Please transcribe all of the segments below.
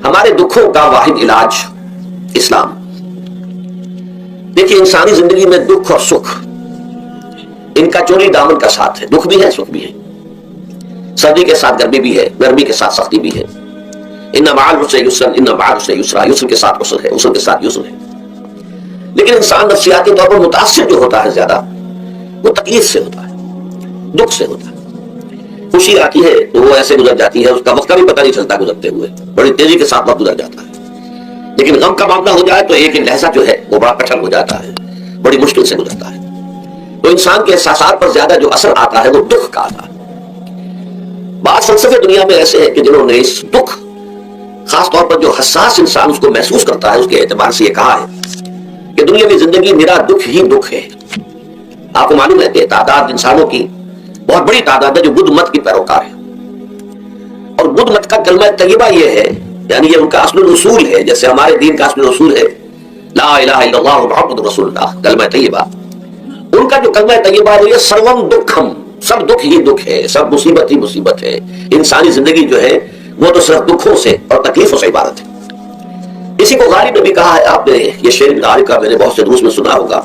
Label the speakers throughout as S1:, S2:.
S1: ہمارے دکھوں کا واحد علاج اسلام. دیکھیے انسانی زندگی میں دکھ اور سکھ ان کا چوری دامن کا ساتھ ہے. دکھ بھی ہے سکھ بھی ہے. سردی کے ساتھ گرمی بھی ہے, گرمی کے ساتھ سختی بھی ہے. ان مع العسر یسرا ان مع العسر یسرا, یسر کے ساتھ عسر ہے, عسر کے ساتھ یسر ہے. لیکن انسان نفسیاتی طور پر متاثر جو ہوتا ہے زیادہ وہ تکلیف سے ہوتا ہے, دکھ سے ہوتا ہے. خوشی آتی ہے تو وہ ایسے گزر جاتی ہے, اس کا وقت کا بھی پتہ نہیں چلتا گزرتے ہوئے, بڑی تیزی کے ساتھ وقت گزر جاتا ہے. لیکن غم کا معاملہ ہو جائے تو ایک ایک لحظہ جو ہے وہ بڑا کٹھن ہو جاتا ہے, بڑی مشکل سے گزرتا ہے. تو انسان کے احساسات پر زیادہ جو اثر آتا ہے وہ دکھ کا آتا ہے. بعض فلسفے دنیا میں ایسے ہیں کہ جنہوں نے اس دکھ, خاص طور پر جو حساس انسان اس کو محسوس کرتا ہے, اس کے اعتبار سے یہ کہا ہے کہ دنیا کی زندگی میرا دکھ ہی دکھ ہے. آپ کو معلوم ہے کہ تعداد انسانوں کی بہت بڑی تعداد ہے جو بدھ مت کی پیروکار ہے, اور بدھ مت کا کلمہ طیبہ یہ ہے, یعنی یہ ان کا اصل اصول ہے, جیسے ہمارے دین کا اصل اصول ہے لا الہ الا اللہ محمد رسول اللہ, کلمہ طیبہ. ان کا جو کلمہ طیبہ ہے یہ سروم دکھم, سب دکھ ہی دکھ ہے, سب مصیبت ہی مصیبت ہے. انسانی زندگی جو ہے وہ تو صرف دکھوں سے اور تکلیفوں سے عبارت ہے. اسی کو غالب نے بھی کہا ہے, آپ نے یہ شعر غالب کا میں نے بہت سے دروس میں سنا ہوگا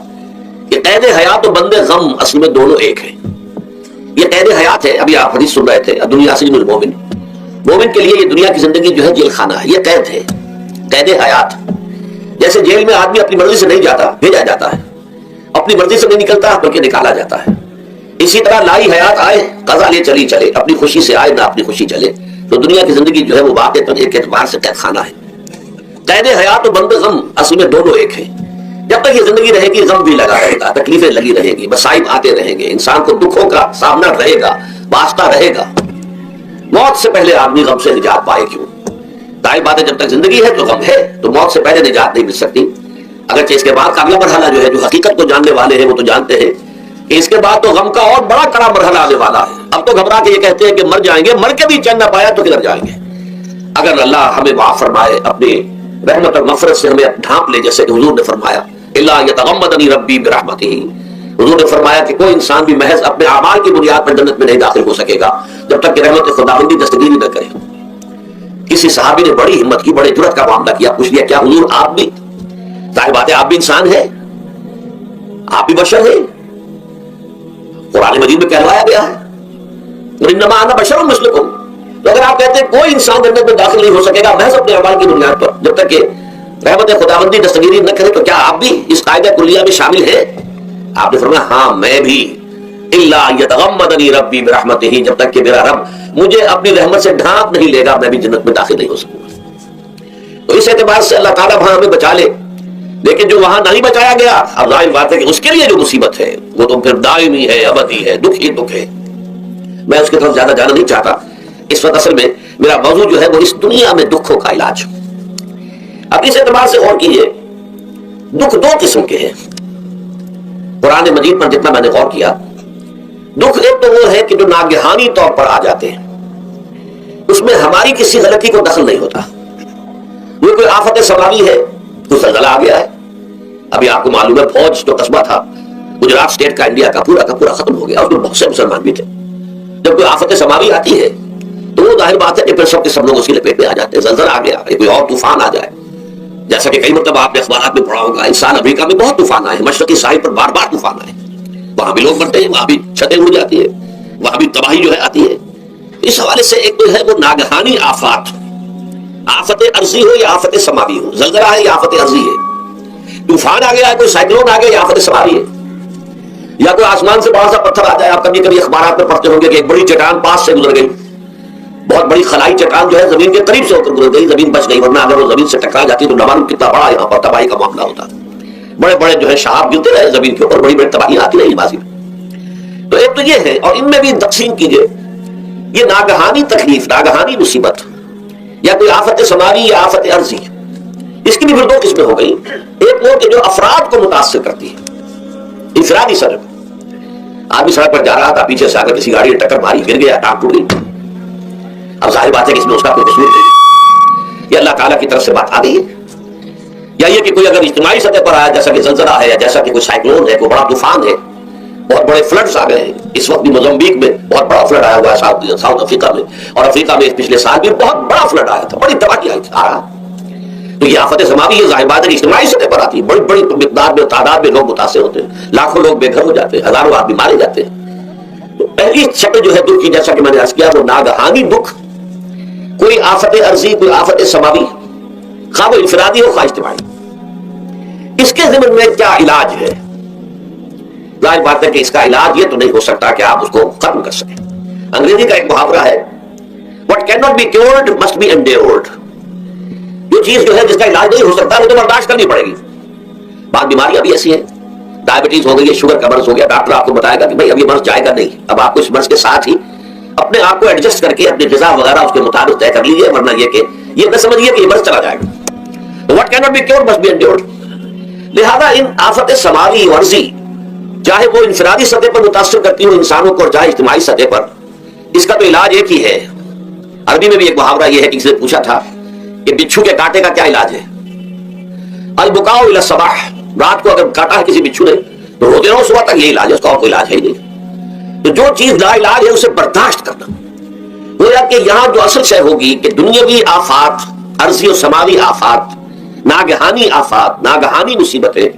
S1: کہ قید حیات و بند غم اصل میں دونوں ایک ہیں. یہ قید حیات ہے, ابھی آپ حدیث سن رہے تھے, دنیا سجن المومن, مومن کے لیے یہ دنیا کی زندگی جو ہے جیل خانہ ہے, یہ قید ہے, قید حیات. جیسے جیل میں آدمی اپنی مرضی سے نہیں جاتا, بھیجا جاتا ہے, اپنی مرضی سے نہیں نکلتا بلکہ نکالا جاتا ہے. اسی طرح لائی حیات آئے قضا لے چلی چلے, اپنی خوشی سے آئے نہ اپنی خوشی چلے. تو دنیا کی زندگی جو ہے وہ واقع ایک اعتبار سے قید خانہ ہے. قید حیات و بند غم اصل میں دونوں ایک ہیں. جب تک یہ زندگی رہے گی غم بھی لگا رہے گا, تکلیفیں لگی رہیں گی, مصائب آتے رہیں گے, انسان کو دکھوں کا سامنا رہے گا, واسطہ رہے گا. موت سے پہلے آدمی غم سے نجات پائے کیوں؟ ظاہر بات ہے جب تک زندگی ہے تو غم ہے, تو موت سے پہلے نجات نہیں مل سکتی. اگرچہ اس کے بعد کا اگلا مرحلہ جو ہے, جو حقیقت کو جاننے والے ہیں وہ تو جانتے ہیں کہ اس کے بعد تو غم کا اور بڑا کڑا مرحلہ آنے والا ہے. اب تو گھبرا کے یہ کہتے ہیں کہ مر جائیں گے, مر کے بھی چین نہ پایا تو کدھر جائیں گے. اگر اللہ ہمیں معاف فرمائے, اپنی رحمت اور مغفرت سے ہمیں ڈھانپ لے, جیسے کہ حضور نے فرمایا الا یتغمدنی ربی برحمتہ, حضور نے فرمایا کہ کوئی انسان بھی محض اپنے اعمال کی بنیاد پر جنت میں نہیں داخل ہو سکے گا جب تک کہ رحمت خداوندی دستگیری نہ کرے. کسی صحابی نے بڑی ہمت کی, بڑے جرأت کا معاملہ کیا, پوچھ لیا کیا حضور آپ بھی, ظاہر بات ہے آپ بھی انسان ہیں, آپ بھی بشر ہیں, قرآن مجید میں کہلوایا گیا ہے انما انا بشر مثلکم. تو اگر آپ کہتے ہیں کوئی انسان جنت میں داخل نہیں ہو سکے گا محض اپنے اعمال کی بنیاد پر جب تک کہ رحمت خداوندی دستگیری نہ کرے, تو کیا آپ بھی اس قاعدہ کلیہ میں شامل ہیں؟ آپ نے فرمایا ہاں میں بھی, الا یتغمدنی ربی برحمتہ, جب تک کہ میرا رب مجھے اپنی رحمت سے ڈھانپ نہیں لے گا میں بھی جنت میں داخل نہیں ہو سکوں گا. تو اس اعتبار سے اللہ تعالیٰ وہاں ہمیں بچا لے. لیکن جو وہاں نہیں بچایا گیا, اب ظاہر بات ہے کہ اس کے لیے جو مصیبت ہے وہ تو پھر دائمی ہے, ابدی ہے, دکھ ہی دکھ ہے. میں اس کی طرف زیادہ جانا نہیں چاہتا اس وقت. اصل میں میرا موضوع جو ہے وہ اس دنیا میں دکھوں کا علاج. اب اس اعتبار سے غور کیجیے, دکھ دو قسم کے ہیں. قرآن مجید پر جتنا میں نے غور کیا, دکھ ایک تو وہ ہے کہ جو ناگہانی طور پر آ جاتے ہیں, اس میں ہماری کسی غلطی کو دخل نہیں ہوتا. وہ کوئی آفت سماوی ہے, کوئی زلزلہ آ گیا ہے. ابھی آپ کو معلوم ہے فوج جو قصبہ تھا گجرات اسٹیٹ کا انڈیا کا پورا ختم ہو گیا, اس میں بہت سے مسلمان بھی تھے. جب کوئی آفت سماوی آتی ہے تو وہ ظاہر بات ہے کہ پھر سب لوگ اس کی لپیٹ میں آ جاتے ہیں. زلزلہ آ گیا, کوئی اور طوفان آ جائے, جیسا کہ کئی مرتبہ آپ نے اخبارات میں پڑھا ہوگا, انسان امریکہ میں بہت طوفان آئے, مشرقی ساحل پر بار بار طوفان آئے, وہاں بھی لوگ مرتے ہیں, وہاں بھی چھتیں اڑ جاتی ہے, وہاں بھی تباہی جو ہے آتی ہے. اس حوالے سے ایک تو ہے وہ ناگہانی آفات, آفت عرضی ہو یا آفت سماوی ہو, زلزلہ ہے یا آفت عرضی ہے, طوفان آ گیا ہے, کوئی سائیکلون آ گیا یا آفت سماوی ہے, یا کوئی آسمان سے بڑا سا پتھر آ جائے. آپ کبھی اخبارات میں پڑھتے ہوں گے کہ ایک بڑی چٹان پاس سے گزر گئی, بہت بڑی خلائی چٹان جو ہے زمین کے قریب سے ہو کر گزر گئی, زمین بچ گئی, ورنہ اگر وہ زمین سے ٹکرا جاتی تو نہ کتنا بڑا یہاں پر تباہی کا معاملہ ہوتا. بڑے بڑے جو ہے شہاب گرتے رہے زمین کے اوپر, بڑی بڑی تباہی آتی رہی بازی میں. تو ایک تو یہ ہے, اور ان میں بھی تقسیم کیجئے, یہ ناگہانی تکلیف, ناگہانی مصیبت, یا کوئی آفت سماوی یا آفت عرضی, اس کی بھی پھر دو قسمیں ہو گئی. ایک وہ کہ جو افراد کو متاثر کرتی ہے, انفرادی سبب. آدمی سڑک پر جا رہا تھا, پیچھے سے آ کر کسی گاڑی نے ٹکر ماری, گر گیا, ٹانگ ٹوٹ گئی. اب ظاہر بات ہے کہ اس میں اس کا کوئی قصور نہیں, یہ اللہ تعالیٰ کی طرف سے بات آ گئی ہے. یا یہ کہ کوئی اگر اجتماعی سطح پر آیا, جیسا کہ زلزلہ ہے, یا جیسا کہ کوئی سائیکلون ہے, کوئی بڑا طوفان ہے, بہت بڑے فلڈز آ گئے ہیں. اس وقت بھی موزمبیق میں بہت بڑا فلڈ آیا ہوا ہے, ساؤتھ افریقہ میں, اور افریقہ میں پچھلے سال بھی بہت بڑا فلڈ آیا تھا, بڑی تباہی آئی تھی. تو یہ آفت سماوی یہ ظاہر بات ہے کہ اجتماعی سطح پر آتی ہے، بڑی بڑی مقدار میں تعداد میں لوگ متاثر ہوتے ہیں، لاکھوں لوگ بے گھر ہو جاتے ہیں، ہزاروں آدمی مارے جاتے ہیں۔ تو پہلی شکل جو ہے دکھ کی، جیسا کہ میں نے عرض کیا، وہ ناگہانی دکھ، کوئی آفت عرضی، کوئی آفت سماوی، خواہ وہ انفرادی ہو خواہ اجتماعی۔ اس کے ضمن میں کیا علاج ہے؟ ظاہر بات ہے کہ اس کا علاج یہ تو نہیں ہو سکتا کہ آپ اس کو ختم کر سکیں۔ انگریزی کا ایک محاورہ ہے، what cannot be cured must be endured۔ جو چیز جو ہے جس کا علاج نہیں ہو سکتا وہ تو برداشت کرنی پڑے گی۔ بعض بیماریاں بھی ایسی ہیں، ڈائبٹیز ہو گئی ہے، شوگر کا مرض ہو گیا، ڈاکٹر آپ کو بتائے گا کہ بھائی اب یہ مرض جائے گا نہیں، اب آپ کو اس مرض کے ساتھ ہی اپنے آپ کو ایڈجسٹ کر کے اپنی غذا وغیرہ اس کے مطابق طے کر لیجیے، ورنہ یہ کہ یہ نہ سمجھیے کہ یہ مرض چلا جائے گا۔ what cannot be cured must be endured۔ لہذا ان آفت سماوی ورزی، چاہے وہ انفرادی سطح پر متاثر کرتی ہو انسانوں کو اور چاہے اجتماعی سطح پر، اس کا تو علاج ایک ہی ہے۔ عربی میں بھی ایک محاورہ یہ ہے کہ کسی نے پوچھا تھا کہ بچھو کے کاٹے کا کیا علاج ہے؟ البکاء الی الصباح، رات کو اگر کاٹا ہے کسی بچھو نے تو روتے رہو صبح تک، یہ علاج ہے، اس کا اور کوئی علاج ہے ہی نہیں۔ تو جو چیز لا علاج ہے اسے برداشت کرنا، گویا کہ یہاں جو اصل شے ہوگی کہ دنیاوی آفات، عرضی و سماوی آفات، ناگہانی آفات، ناگہانی مصیبتیں،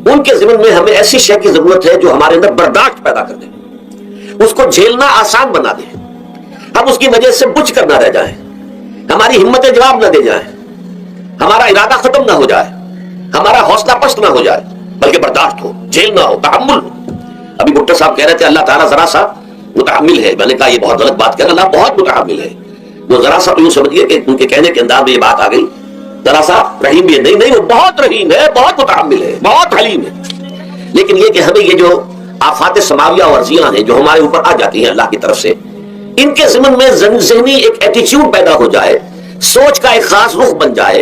S1: ان کے ضمن میں ہمیں ایسی شے کی ضرورت ہے جو ہمارے اندر برداشت پیدا کر دے، اس کو جھیلنا آسان بنا دے، ہم اس کی وجہ سے بجھ کر نہ رہ جائیں، ہماری ہمتیں جواب نہ دے جائیں، ہمارا ارادہ ختم نہ ہو جائے، ہمارا حوصلہ پست نہ ہو جائے، بلکہ برداشت ہو، جھیلنا ہو، تحمل ہو۔ ابھی بھٹو صاحب کہہ رہے تھے اللہ تعالیٰ ذرا سا متحمل ہے، میں نے کہا یہ بہت غلط بات کہہ رہے، اللہ بہت متحمل ہے۔ وہ ذرا سا تو یوں سمجھیے کہ ان کے کہنے کے انداز میں یہ بات آ گئی، ذرا سا رحیم بھی ہے، نہیں وہ بہت رحیم ہے، بہت متحمل ہے، بہت حلیم ہے۔ لیکن یہ کہ ہمیں یہ جو آفات سماویہ اور ورزیاں ہیں جو ہمارے اوپر آ جاتی ہیں اللہ کی طرف سے، ان کے ضمن میں ذہنی ایک ایٹیچیوڈ پیدا ہو جائے، سوچ کا ایک خاص رخ بن جائے،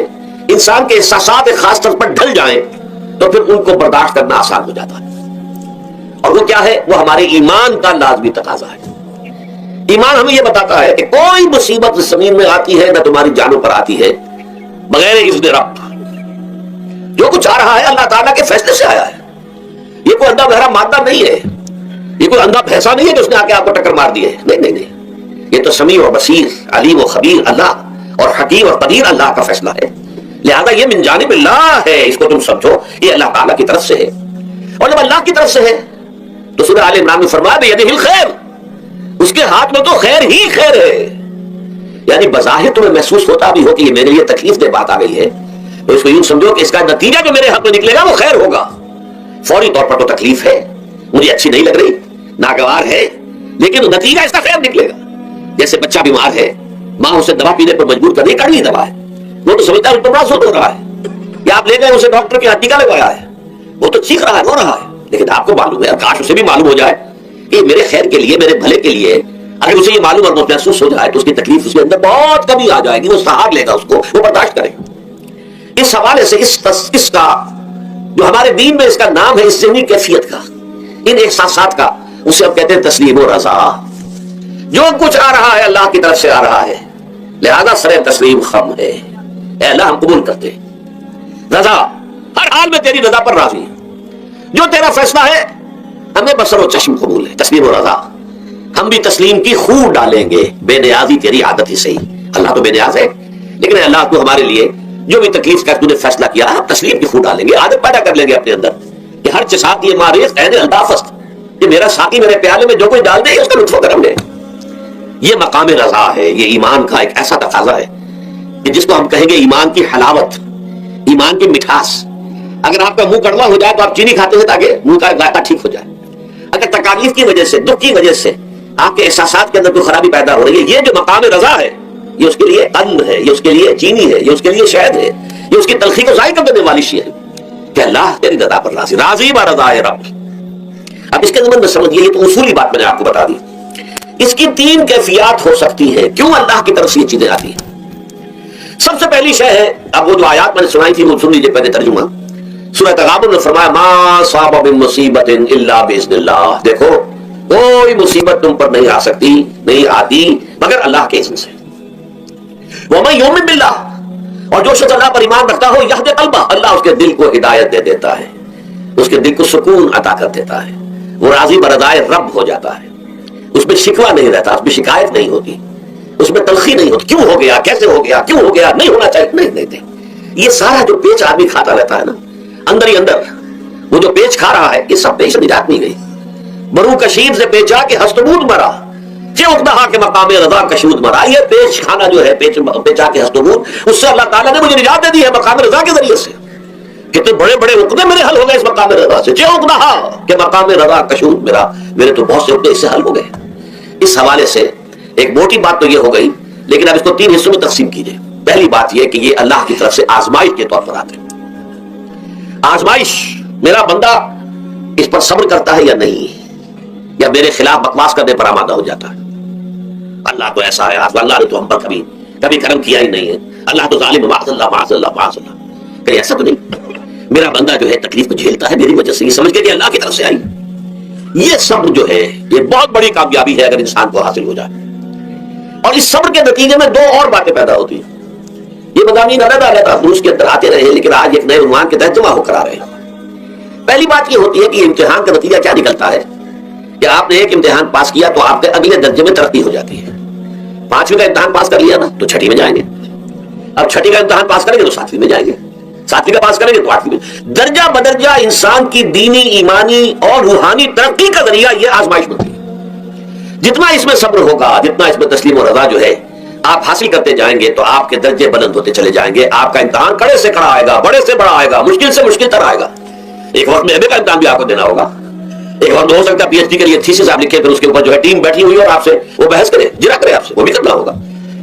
S1: انسان کے احساسات ایک خاص طرز پر ڈھل جائیں، تو پھر ان کو برداشت کرنا آسان ہو جاتا ہے۔ اور وہ کیا ہے؟ وہ ہمارے ایمان کا لازمی تقاضا ہے۔ ایمان ہمیں یہ بتاتا ہے کہ کوئی مصیبت اس زمین میں آتی ہے نہ تمہاری جانوں پر آتی ہے بغیر اذن رب۔ جو کچھ آ رہا ہے اللہ تعالیٰ کے فیصلے سے آیا ہے، یہ کوئی اندھا بہرا مادہ نہیں ہے، یہ کوئی اندھا بھینسا نہیں ہے کہ اس نے آ کے آپ کو ٹکر مار دی ہے، نہیں، یہ تو سمیع و بصیر، علیم و خبیر اللہ اور حکیم اور قدیر اللہ کا فیصلہ ہے۔ لہذا یہ من جانب اللہ ہے، اس کو تم سمجھو یہ اللہ تعالیٰ کی طرف سے ہے۔ اور جب اللہ کی طرف سے ہے تو سورہ آل عمران میں فرمایا بیدہ الخیر، اس کے ہاتھ میں تو خیر ہی خیر ہے۔ یعنی بظاہر تمہیں محسوس ہوتا بھی ہو کہ یہ میرے لیے تکلیف دہ بات آ گئی ہے، تو اس کو یوں سمجھو کہ اس کا نتیجہ جو میرے حق میں نکلے گا وہ خیر ہوگا۔ فوری طور پر تو تکلیف ہے، مجھے اچھی نہیں لگ رہی، ناگوار ہے، لیکن نتیجہ اس کا خیر نکلے گا۔ جیسے بچہ بیمار ہے، ماں اسے دوا پینے پر مجبور کر رہی، کڑوی دوا ہے، وہ تو سمجھتا ہے بڑا سوٹ ہو رہا ہے، یا آپ لے گئے اسے ڈاکٹر کے ٹیکا لگوایا ہے، وہ تو چیخ رہا ہے، رو رہا ہے، لیکن آپ کو معلوم ہے، کاش اسے بھی معلوم ہو جائے کہ میرے خیر کے لیے، میرے بھلے کے لیے، اگر اسے یہ معلوم اور محسوس ہو جائے تو اس کی تکلیف اس کے اندر بہت کمی آ جائے گی، وہ سہار لے گا اس کو، وہ برداشت کرے گا۔ اس حوالے سے اس کا جو ہمارے دین میں اس کا نام ہے، اس ذہنی کیفیت کا، ان احساسات کا، اسے اب کہتے ہیں تسلیم و رضا۔ جو کچھ آ رہا ہے اللہ کی طرف سے آ رہا ہے، لہذا سر تسلیم خم ہے، اے اللہ ہم قبول کرتے ہیں، رضا ہر حال میں تیری رضا پر راضی ہے، جو تیرا فیصلہ ہے ہمیں بصر و چشم قبول ہے، تسلیم و رضا۔ ہم بھی تسلیم کی خوب ڈالیں گے، بے نیازی تیری عادت ہی صحیح، اللہ تو بے نیاز ہے، لیکن اللہ تو ہمارے لیے جو بھی تکلیف کا تو نے فیصلہ کیا ہے، تسلیم کی خوب ڈالیں گے، عادت پیدا کر لیں گے اپنے اندر کہ ہر چساق یہ ماریخ عین الدافست، کہ میرا ساقی میرے پیالے میں جو کوئی ڈال دے اس کا لطف و کرم لے۔ یہ مقام رضا ہے، یہ ایمان کا ایک ایسا تقاضا ہے کہ جس کو ہم کہیں گے ایمان کی حلاوت، ایمان کی مٹھاس۔ اگر آپ کا منہ کڑوا ہو جائے تو آپ چینی کھاتے ہیں تاکہ منہ کا ذائقہ ٹھیک ہو جائے۔ اگر تکالیف کی وجہ سے، دکھ کی وجہ سے آپ کے احساسات کے اندر کوئی خرابی پیدا ہو رہی ہے، یہ جو مقام رضا ہے یہ اس کے لیے قند ہے، یہ اس کے لیے چینی ہے، یہ اس کے لیے شہد ہے، یہ اس کی تلخی کو ضائع کر دینے والی شے ہے کہ اللہ تیری رضا پر راضی، راضی برضا رب۔ اب اس کے ضمن میں سمجھیے، یہ تو اصولی بات میں نے آپ کو بتا دی۔ اس کی تین کیفیات ہو سکتی ہیں کیوں اللہ کی طرف سے یہ چیزیں آتی ہیں۔ سب سے پہلی شے ہے، اب وہ جو آیات میں نے سنائی تھی وہ سن لیجیے پہلے ترجمہ۔ سورہ تغابن میں فرمایا ما صاب من مصیبت الا باذن اللہ، دیکھو کوئی مصیبت تم پر نہیں آ سکتی، نہیں آتی مگر اللہ کے اذن سے۔ ومن یؤمن باللہ، اور جو شخص اللہ پر ایمان رکھتا ہو یہد قلبہ، اللہ اس کے دل کو ہدایت دے دیتا ہے، اس کے دل کو سکون عطا کر دیتا ہے، وہ راضی برضائے رب ہو جاتا ہے، اس میں شکوہ نہیں رہتا، اس میں شکایت نہیں ہوتی، اس میں تلخی نہیں ہوتی، کیوں ہو گیا، کیسے ہو گیا، کیوں ہو گیا، نہیں ہونا چاہیے، نہیں۔ یہ سارا جو پیچ آدمی کھاتا رہتا ہے نا اندر ہی اندر، وہ جو پیچ کھا رہا ہے یہ سب پیچ نجات نہیں گئی. برو کشید سے پیچا کے ہستبود مرا، اقدہا کے مقام رضا کشود مرا. یہ پیچ کھانا جو ہے پیچا کے ہستبود، اس سے اللہ تعالیٰ نے مجھے نجات دے دی ہے مقام رضا کے ذریعے سے. کتنے بڑے بڑے عقدے میرے حل ہو گئے اس مقام رضا سے. اقدہا کے مقام رضا کشود میرے تو بہت سے عقدے اس سے حل ہو گئے. اس حوالے سے ایک موٹی بات تو یہ ہو گئی، لیکن اب اس کو 3 حصوں میں تقسیم کیجئے. پہلی بات یہ کہ یہ اللہ کی طرف سے آزمائش کے طور پر آتے ہیں. آزمائش، میرا بندہ اس پر صبر کرتا ہے یا نہیں، یا میرے خلاف بکواس کرنے پر آمادہ ہو جاتا ہے. اللہ تو ایسا ہے، اللہ نے تو ہم پر کبھی کرم کیا ہی نہیں ہے، اللہ تو ظالم، معاذ اللہ معاذ اللہ معاذ اللہ. کہ ایسا تو نہیں، میرا بندہ جو ہے تکلیف کو جھیلتا ہے میری وجہ سے، یہ سمجھ کے کہ اللہ کی طرف سے آئی. یہ صبر جو ہے یہ بہت بڑی کامیابی ہے اگر انسان کو حاصل ہو جائے. اور اس صبر کے نتیجے میں 2 اور باتیں پیدا ہوتی ہیں. یہ مضامین علیحدہ دروس کے اندر آتے رہے، لیکن آج ایک نئے عنوان کے تحت جمع ہو کر آ رہے ہیں. پہلی بات یہ ہوتی ہے کہ امتحان کا نتیجہ کیا نکلتا ہے کہ آپ نے ایک امتحان پاس کیا تو آپ کے اگلے درجے میں ترقی ہو جاتی ہے. 5ویں کا امتحان پاس کر لیا نا تو 6ٹھی میں جائیں گے. اب 6ٹھی کا امتحان پاس کریں گے تو 7ویں میں جائیں گے. 7ویں کا پاس کریں گے تو 8ویں میں. درجہ بدرجہ انسان کی دینی، ایمانی اور روحانی ترقی کا ذریعہ یہ آزمائش بنتی ہے. جتنا اس میں صبر ہوگا، جتنا اس میں تسلیم و رضا جو ہے آپ حاصل کرتے جائیں گے تو آپ کے درجے بلند ہوتے چلے جائیں گے. آپ کا امتحان کڑے سے کڑا آئے گا، بڑے سے بڑا آئے گا، مشکل سے مشکل تر آئے گا. ایک وقت میں ایم اے کا امتحان بھی آپ کو دینا ہوگا. ایک وقت ہو سکتا ہے پی ایچ ڈی کے لیے تھیسس آپ لکھیں، پھر اس کے اوپر جو ہے ٹیم بیٹھی ہوئی اور آپ سے وہ بحث کرے، جرا کرے آپ سے، وہ بھی کرنا ہوگا.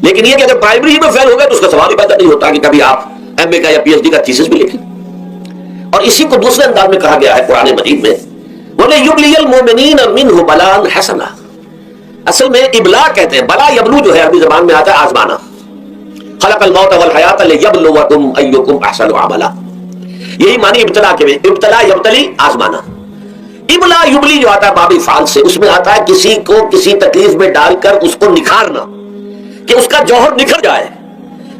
S1: لیکن یہ کہ اگر پرائمری میں فیل ہو گئے تو اس کا سوال ہی پیدا نہیں ہوتا کہ کبھی آپ ایم اے کا یا پی ایچ ڈی کا تھیسس بھی لکھیں. اور اسی کو دوسرے انداز میں کہا گیا ہے قرآن مجید میں، وَلِيُبْلِيَ الْمُؤْمِنِينَ مِنْهُ بَلَاءً حَسَنًا. اصل میں ابلا کہتے ہیں، بلا یبلو جو ہے عربی زبان میں آتا ہے آزمانا. خلق الموت والحیات لیبلوکم ایکم احسن عملا. یہی معنی ابتلا کے، ابتلا یبتلی آزمانا. ابلا یبلی جو آتا ہے باب فعل سے، اس میں آتا ہے کسی کو کسی تکلیف میں ڈال کر اس کو نکھارنا، کہ اس کا جوہر نکھر جائے،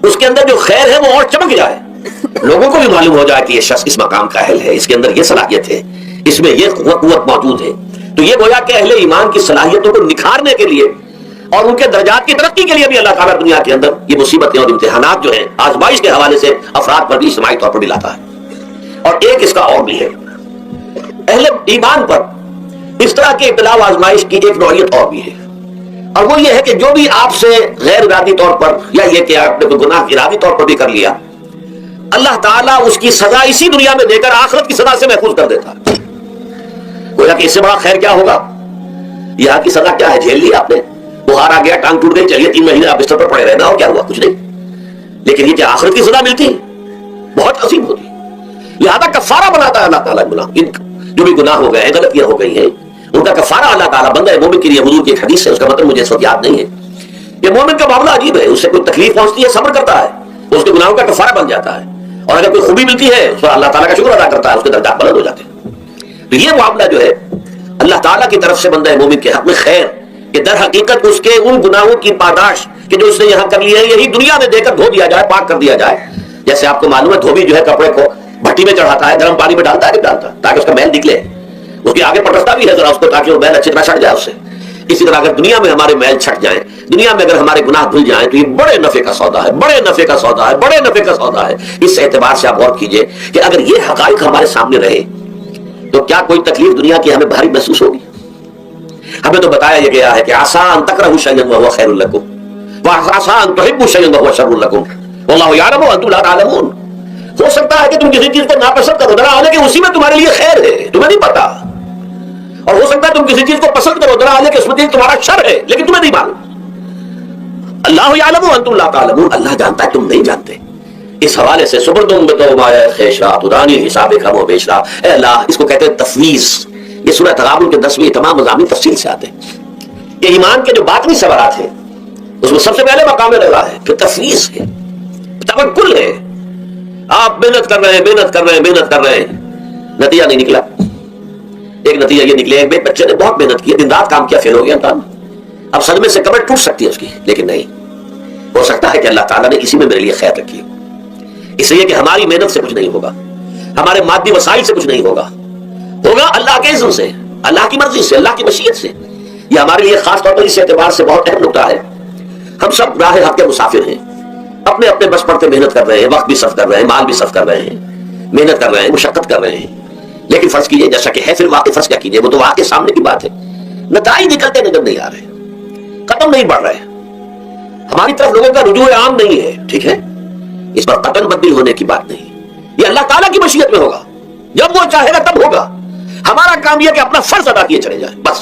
S1: اس کے اندر جو خیر ہے وہ اور چمک جائے، لوگوں کو بھی معلوم ہو جائے کہ یہ شخص اس مقام کا اہل ہے، اس کے اندر یہ صلاحیت ہے، اس میں یہ قوت موجود ہے. تو یہ گویا کہ اہل ایمان کی صلاحیتوں کو نکھارنے کے لیے اور ان کے درجات کی ترقی کے لیے بھی اللہ تعالیٰ دنیا کے اندر یہ مصیبتیں اور امتحانات جو ہیں آزمائش کے حوالے سے افراد پر بھی اجتماعی طور پر بھی لاتا ہے. اور ایک اس کا اور بھی ہے، اہل ایمان پر اس طرح کے ابتلاء و آزمائش کی ایک نوعیت اور بھی ہے، اور وہ یہ ہے کہ جو بھی آپ سے غیر ارادی طور پر یا یہ کہ آپ نے کوئی گناہ ارادی طور پر بھی کر لیا، اللہ تعالیٰ اس کی سزا اسی دنیا میں دے کر آخرت کی سزا سے محفوظ کر دیتا ہے. گویا کہ اس سے بڑا خیر کیا ہوگا؟ یہاں کی سزا کیا ہے؟ جھیل لی آپ نے، بخار آ گیا، ٹانگ ٹوٹ گئی، چلیے 3 مہینے آپ بستر پر پڑے رہنا، اور کیا ہوا؟ کچھ نہیں. لیکن یہ کہ آخرت کی سزا ملتی بہت عظیم ہوتی. لہذا کفارہ بناتا ہے اللہ تعالیٰ گناہ، جو بھی گناہ ہو گئے ہیں، غلطیاں ہو گئی ہیں، ان کا کفارہ اللہ تعالیٰ بندہ مومن کے لیے. حضور کی ایک حدیث ہے، اس کا مطلب مجھے اس وقت یاد نہیں ہے. یہ مومن کا معاملہ عجیب ہے، اس سے کوئی تکلیف پہنچتی ہے صبر کرتا ہے، اس کے گناہوں کا کفارہ بن جاتا ہے، اور اگر کوئی خوبی ملتی ہے تو اللہ تعالیٰ کا شکر ادا کرتا ہے، اس کے درجات بلند ہو جاتے ہیں. تو یہ معاملہ جو ہے اللہ تعالیٰ کی طرف سے بندہ مومن کے حق میں خیر کہ در حقیقت اس کے ان گناہوں کی پاداش کہ جو اس نے یہاں کر لی ہے یہی دنیا میں دے کر دھو دیا جائے، پاک کر دیا جائے. جیسے آپ کو معلوم ہے دھوبی جو ہے کپڑے کو بھٹی میں چڑھاتا ہے، گرم پانی میں ڈالتا ہے کہ ڈالتا ہے تاکہ اس کا میل نکلے، اس کے آگے پٹکتا بھی ہے ذرا اس کو تاکہ وہ میل اچھی طرح چھٹ جائے اس سے. اسی طرح اگر دنیا میں ہمارے میل چھٹ جائیں، دنیا میں اگر ہمارے گناہ دھل جائیں تو یہ بڑے نفع کا سودا ہے، بڑے نفع کا سودا ہے، بڑے نفع کا سودا ہے. اس اعتبار سے آپ غور کیجئے کہ اگر یہ حقائق ہمارے سامنے رہے تو کیا کوئی تکلیف دنیا کی ہمیں بھاری محسوس ہوگی؟ ہمیں تو بتایا یہ گیا ہے کہ عسیٰ ان تکرہوا شیئا وہو خیر لکم وعسیٰ ان تحبوا شیئا وہو شر لکم واللہ یعلم وانتم لا تعلمون. ہو سکتا ہے کہ تم کسی چیز کو ناپسند کرو ذرا حالانکہ اسی میں تمہارے لیے خیر ہے، تمہیں نہیں پتا، اور ہو سکتا ہے تم کسی چیز کو پسند کرو ذرا حالانکہ اس میں تمہارا شر ہے لیکن تمہیں نہیں معلوم. اللہ یعلم وانتم لا تعلمون، اللہ جانتا ہے تم نہیں جانتے. اس حوالے سے سبردم بتوبہ خیشا تدانی حساب کم و بیشرا، اے اللہ، اس کو کہتے ہیں تفویض. یہ سورہ تغابن کے 10ویں تمام مضامین تفصیل سے آتے ہیں. یہ ایمان کے جو باطنی ثمرات ہیں اس میں سب سے پہلے مقام رضا ہے، پھر تفویض ہے، توکل ہے. آپ محنت کر رہے ہیں، محنت کر رہے ہیں، محنت کر رہے ہیں، نتیجہ نہیں نکلا. ایک نتیجہ یہ نکلے ایک بچے نے بہت محنت کی، دن رات کام کیا، فیل ہو گیا کام. اب صدمے سے کمر ٹوٹ سکتی ہے اس کی، لیکن نہیں، ہو سکتا ہے کہ اللہ تعالیٰ نے اسی میں میرے لیے خیر رکھی ہے. اس لیے کہ ہماری محنت سے کچھ نہیں ہوگا، ہمارے مادی وسائل سے کچھ نہیں ہوگا، ہوگا اللہ کے اذن سے، اللہ کی مرضی سے، اللہ کی مشیت سے. یہ ہمارے لیے خاص طور پر اس اعتبار سے بہت اہم نکتہ ہے. ہم سب راہ حق کے مسافر ہیں، اپنے اپنے بس پڑتے محنت کر رہے ہیں، وقت بھی صرف کر رہے ہیں، مال بھی صرف کر رہے ہیں، محنت کر رہے ہیں، مشقت کر رہے ہیں، لیکن فرض کیجئے جیسا کہ ہے، پھر واقع فرض کیا کیجئے، وہ تو واقع سامنے کی بات ہے، نتائج نکلتے نظر نہیں آ رہے، قدم نہیں بڑھ رہے، ہماری طرف لوگوں کا رجوع عام نہیں ہے، ٹھیک ہے، اس پر قدم بدل ہونے کی بات نہیں، یہ اللہ تعالیٰ کی مشیت میں ہوگا، جب وہ چاہے گا تب ہوگا، ہمارا کام یہ کہ اپنا فرض ادا کیے چلے جائیں بس،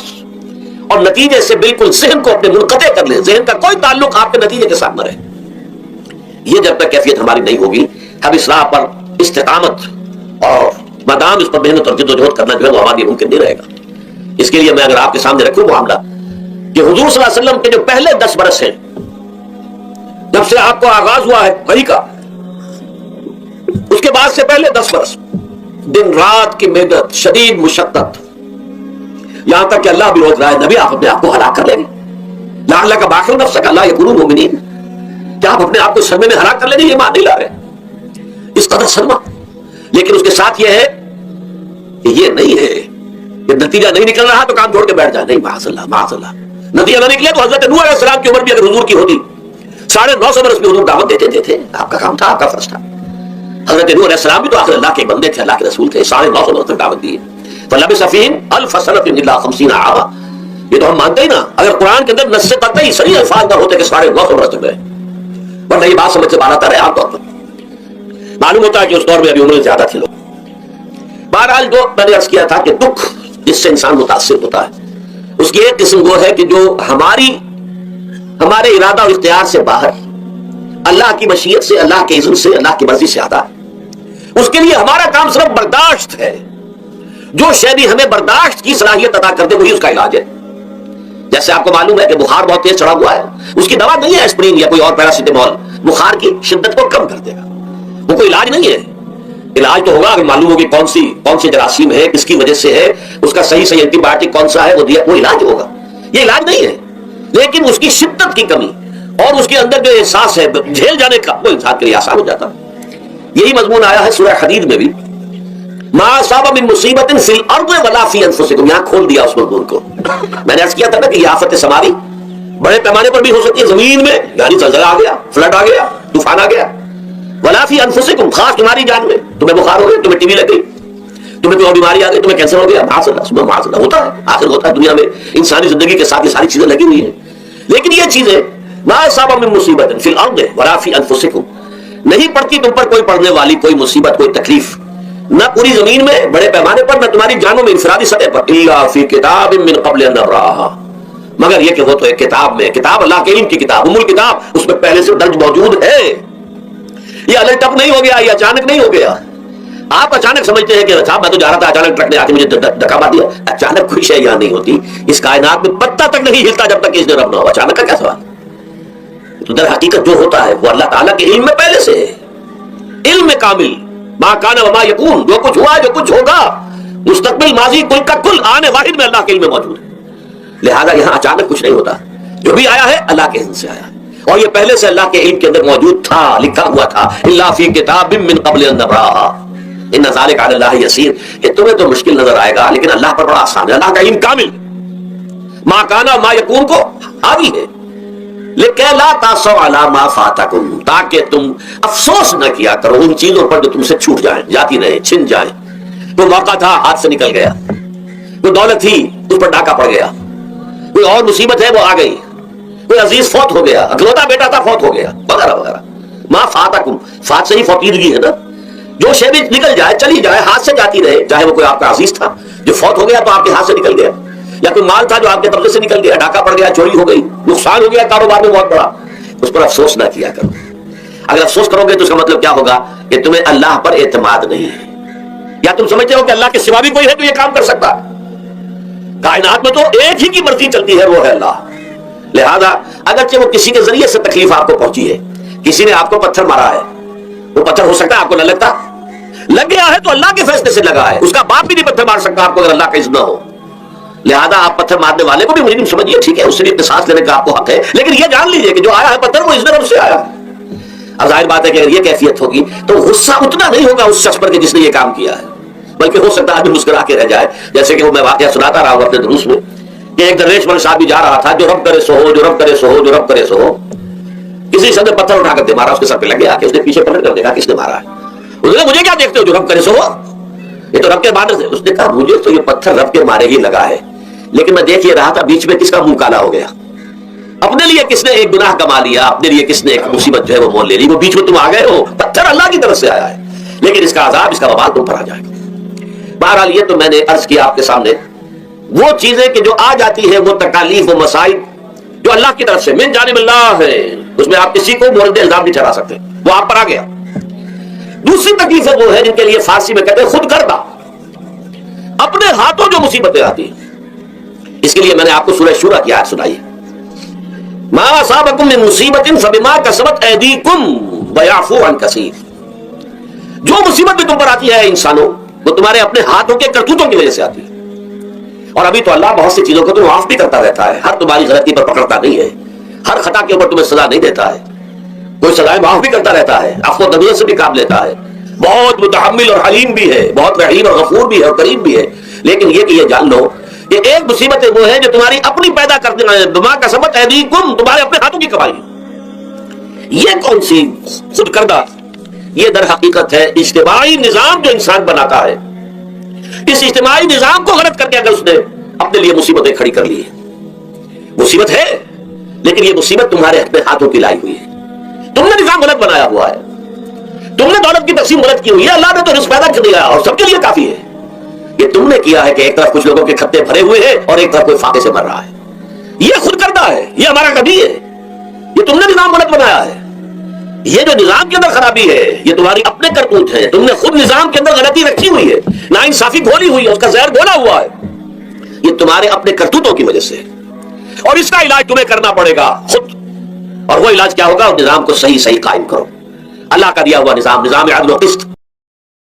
S1: اور نتیجے سے بالکل ذہن کو اپنے منقطع کر لیں، ذہن کا کوئی تعلق آپ کے نتیجے کے ساتھ نہ رہے، یہ جب تک کیفیت ہماری نہیں ہوگی، ہم اصلاح پر استقامت اور مدام اس پر محنت اور جد و جہد کرنا جو ہے وہ ہمارے لیے ممکن نہیں رہے گا۔ اس کے لیے میں اگر آپ کے سامنے رکھوں معاملہ کہ حضور صلی اللہ علیہ وسلم کے جو پہلے 10 برس ہیں، جب سے آپ کو آغاز ہوا ہے وحی کا، اس کے بعد سے پہلے 10 برس دن رات کی محنت، شدید مشقت، یہاں تک کہ اللہ بھی روک رہا ہے نبی آپ اپنے آپ کو ہلاک کر لیں گے، لعلک باخع نفسک الا یکونوا مؤمنین، کیا آپ اپنے آپ کو صدمے میں ہلاک کر لیں گے؟ یہ مان نہیں لا رہے، اس قدر صدمہ، لیکن اس کے ساتھ یہ ہے کہ یہ نہیں ہے کہ نتیجہ نہیں نکل رہا تو کام چھوڑ کے بیٹھ جائے، نہیں، معاذ اللہ معاذ اللہ، نتیجہ نہ نکلے تو حضرت نوح علیہ السلام کی عمر بھی اگر حضور کی ہوتی 950 برس میں حضور دعوت دیتے تھے، آپ کا کام تھا، آپ کا فرض تھا، حضرت نوح علیہ السلام بھی تو آخر اللہ کے بندے تھے، اللہ کے رسول تھے، 950 برس تک دعوت دی، فلبث فیہم 1000 سنۃ الا 50 عاما، یہ تو ہم مانتے ہی نا، اگر قرآن کے اندر نص قطعی صریح الفاظ نہ ہوتے کہ 950 برس تک رہے، ورنہ یہ بات سمجھ سے باہر آتا رہے، عام طور پر معلوم ہوتا ہے کہ اس دور میں ابھی عمر زیادہ تھے لوگ۔ بہرحال جو میں نے عرض کیا تھا کہ دکھ جس سے انسان متاثر ہوتا ہے اس کی ایک قسم وہ ہے کہ جو ہمارے ارادہ اور اختیار سے باہر، اللہ کی مشیت سے، اللہ کے اذن سے، اللہ کی مرضی سے آتا ہے، اس کے لیے ہمارا کام صرف برداشت ہے، جو شے بھی ہمیں برداشت کی صلاحیت عطا کر دے وہی اس کا علاج ہے۔ جیسے آپ کو معلوم ہے کہ بخار بہت تیز چڑھا ہوا ہے، اس کی دوا نہیں ہے اسپرین یا کوئی اور پیراسیٹامول، بخار کی شدت کو کم کر دے گا، وہ کوئی علاج نہیں ہے۔ علاج تو ہوگا اگر معلوم ہوگی کون سی جراثیم ہے، کس کی وجہ سے ہے، اس کا صحیح اینٹی بایوٹک کون سا ہے، وہ علاج ہوگا، یہ علاج نہیں ہے، لیکن اس کی شدت کی کمی اور اس کے اندر جو احساس ہے جھیل جانے کا، وہ انسان کے لیے آسان ہو جاتا ہے۔ یہی مضمون آیا ہے سورہ حدید میں بھی، ما اصاب من مصیبت فی الارض ولا فی انفسکم، یہاں کھول دیا اس مضمون کو۔ میں نے عرض کیا تھا نا کہ یہ آفت سماوی بڑے پیمانے پر بھی ہو سکتی ہے، زمین میں یعنی زلزلہ آ گیا، فلڈ آ گیا، طوفان آ گیا، ولا فی انفسکم، خاص تمہاری جان میں، تمہیں بخار ہو گیا، تمہیں ٹی وی لگ گئی، تمہیں کوئی اور بیماری آ گئی، تمہیں کینسر ہو گیا، معاذ اللہ ہوتا ہے، آخر ہوتا ہے، دنیا میں انسانی زندگی کے ساتھ یہ ساری چیزیں لگی ہوئی ہیں، لیکن یہ چیزیں ما اصاب من مصیبت فی الارض ولا فی انفسکم، نہیں پڑتی تم پر کوئی پڑنے والی کوئی مصیبت، کوئی تکلیف، نہ پوری زمین میں بڑے پیمانے پر، نہ تمہاری جانوں میں انفرادی سطح پر، الا فی کتاب من قبل ان نبرأها، مگر یہ کہ وہ تو ایک کتاب میں، کتاب اللہ کے علم کی کتاب، ام الکتاب، اس میں پہلے سے درج موجود ہے، یہ الٹ اپ نہیں ہو گیا، یہ اچانک نہیں ہو گیا۔ آپ اچانک سمجھتے ہیں کہ صاحب میں تو جا رہا تھا، اچانک ٹرک نے آ کے مجھے دھکا مار دیا، اچانک کوئی شے یہاں نہیں ہوتی، اس کائنات میں پتہ تک نہیں ہلتا جب تک کہ اس نے رب نہ ہو، اچانک کا کیا سوال؟ تو در حقیقت جو ہوتا ہے وہ اللہ تعالیٰ کے علم میں پہلے سے ہے، علم میں کامل، ما کان وما یکون، جو کچھ ہوا جو کچھ ہوگا، مستقبل ماضی کل کا کل آنے واحد میں اللہ کے علم میں موجود ہے، لہذا یہاں اچانک کچھ نہیں ہوتا، جو بھی آیا ہے اللہ کے علم سے آیا ہے، اور یہ پہلے سے اللہ کے علم کے اندر موجود تھا، لکھا ہوا تھا، الا فی کتاب من قبل ان نبرأها ان ذلک علی اللہ یسیر، یہ تمہیں تو مشکل نظر آئے گا لیکن اللہ پر بڑا آسان ہے، اللہ کا علم کامل، ما کانا ما یکون کو حاوی ہے، لکہ لا تاسوا علی ما فاتکم، تاکہ تم افسوس نہ کیا کرو ان چیزوں پر جو تم سے چھوٹ جائیں، جاتی رہے، چھن جائیں، کوئی موقع تھا ہاتھ سے نکل گیا، کوئی دولت تھی اس پر ڈاکہ پڑ گیا، کوئی اور مصیبت ہے وہ آ گئی، کوئی عزیز فوت ہو گیا، اکلوتا بیٹا تھا فوت ہو گیا، وغیرہ وغیرہ، ما فاتکم، فات سے ہی فوتیدگی ہے نا، جو شے بھی نکل جائے، چلی جائے، ہاتھ سے جاتی رہے، چاہے وہ کوئی آپ کا عزیز تھا جو فوت ہو گیا تو آپ کے ہاتھ سے نکل گیا، یا کوئی مال تھا جو آپ کے قبضے سے نکل گیا، ڈاکہ پڑ گیا، چوری ہو گئی، نقصان ہو گیا کاروبار میں بہت بڑا، اس پر افسوس نہ کیا کرو، اگر افسوس کرو گے تو اس کا مطلب کیا ہوگا کہ تمہیں اللہ پر اعتماد نہیں ہے، یا تم سمجھتے ہو کہ اللہ کے سوا بھی کوئی ہے تو یہ کام کر سکتا ہے، کائنات میں تو ایک ہی کی مرضی چلتی ہے، وہ ہے اللہ، لہذا اگرچہ وہ کسی کے ذریعے سے تکلیف آپ کو پہنچی ہے، کسی نے آپ کو پتھر مارا ہے، وہ پتھر ہو سکتا ہے آپ کو نہ لگتا، لگ گیا ہے تو اللہ کے فیصلے سے لگا ہے، اس کا باپ بھی نہیں پتھر مار سکتا آپ کو اگر اللہ کا اذن نہ ہو، لہذا آپ پتھر مارنے والے کو بھی مجرم سمجھیے، ٹھیک ہے، اس سے بھی قصاص لینے کا آپ کو حق ہے، لیکن یہ جان لیجئے کہ جو آیا ہے پتھر وہ اذن رب سے آیا ہے۔ اب ظاہر بات ہے کہ اگر یہ کیفیت ہوگی تو غصہ اتنا نہیں ہوگا اس شخص پر کہ جس نے یہ کام کیا ہے، بلکہ ہو سکتا ہے آدمی مسکرا کے رہ جائے، جیسے کہ وہ میں واقعہ سناتا رہا ہوں اپنے دروس میں کہ ایک درویش مول صاحب بھی جا رہا تھا، جو رب کرے سو ہو، جو رب کرے سو ہو، جو رب کرے سو ہو، کسی شخص نے پتھر اٹھا کر دے مارا، اس کے سر پہ لگ گیا کہ اس نے پیچھے پلٹ کر دیکھا کس نے مارا ہے. اس نے مجھے کیا دیکھتے ہو، جو رب کرے سو ہوا، یہ تو رب کے بارے سے. اس نے کہا مجھے تو یہ پتھر رب کے مارے ہی لگا ہے، لیکن میں دیکھ یہ رہا تھا بیچ میں کس کا منہ کالا ہو گیا. اپنے لیے کس نے ایک گناہ کما لیا، اپنے لیے کس نے ایک مصیبت جو ہے وہ مول لے لی، وہ بیچ میں تم آ گئے ہو. پتھر اللہ کی طرف سے آیا ہے، لیکن اس کا عذاب، اس کا وبال تم پر آ جائے گا. بہرحال یہ تو میں نے عرض کیا آپ کے سامنے، وہ چیزیں کہ جو آ جاتی ہے، وہ تکالیف و مصائب جو اللہ کی طرف سے من جانب اللہ ہے، اس میں آپ کسی کو مورد الزام نہیں ٹھہرا سکتے، وہ آپ پر آ گیا. دوسری تکلیفیں وہ ہے جن کے لیے فارسی میں کہتے ہیں خود کردہ، اپنے ہاتھوں جو مصیبتیں آتی ہیں. اس کے لیے میں نے آپ کو سورہ شورى کی آیت سنائی ہے، ما اصابکم من مصیبت فبما کسبت ایدیکم ویعفو عن کثیر. جو مصیبت بھی تم پر آتی ہے انسانوں، وہ تمہارے اپنے ہاتھوں کے کرتوتوں کی وجہ سے آتی ہے. اور ابھی تو اللہ بہت سی چیزوں کو تو معاف بھی کرتا رہتا ہے، ہر تمہاری غلطی پر پکڑتا نہیں ہے، ہر خطا کے اوپر تمہیں سزا نہیں دیتا ہے، کوئی سزائیں معاف بھی کرتا رہتا ہے، عفو و تغفیر سے بھی کام لیتا ہے، بہت متحمل اور حلیم بھی ہے، بہت رحیم اور غفور بھی ہے اور کریم بھی ہے. لیکن یہ کہ یہ جان لو کہ ایک مصیبت وہ ہے جو تمہاری اپنی پیدا کرتے ہیں، بما کسبت ایدیکم، تمہارے اپنے ہاتھوں کی کمائی. یہ کون سی خود کردہ؟ یہ در حقیقت ہے اجتماعی نظام جو انسان بناتا ہے. اس اجتماعی نظام کو غلط کر کے اگر اس نے اپنے لیے مصیبتیں کھڑی کر لی ہے، مصیبت ہے لیکن یہ مصیبت تمہارے اپنے ہاتھوں کی لائی ہوئی ہے. تم نے نظام غلط بنایا ہوا ہے، تم نے دولت کی تقسیم غلط کی ہوئی ہے. اللہ نے تو رزق پیدا کر دیا اور سب کے لیے کافی ہے. یہ تم نے کیا ہے کہ ایک طرف کچھ لوگوں کے کھتے بھرے ہوئے ہیں اور ایک طرف کوئی فاقے سے مر رہا ہے. یہ خود کردہ ہے، یہ ہمارا کبھی ہے. یہ تم نے نظام غلط بنایا ہے. یہ جو نظام کے اندر خرابی ہے یہ تمہاری اپنے کرتوت ہے. تم نے خود نظام کے اندر غلطی رکھی ہوئی ہے، ناانصافی گھولی ہوئی ہے، اس کا زہر گھولا ہوا ہے. یہ تمہارے اپنے کرتوتوں کی وجہ سے، اور اس کا علاج تمہیں کرنا پڑے گا خود. اور وہ علاج کیا ہوگا؟ نظام کو صحیح قائم کرو. اللہ کا دیا ہوا نظام عدل و قسط.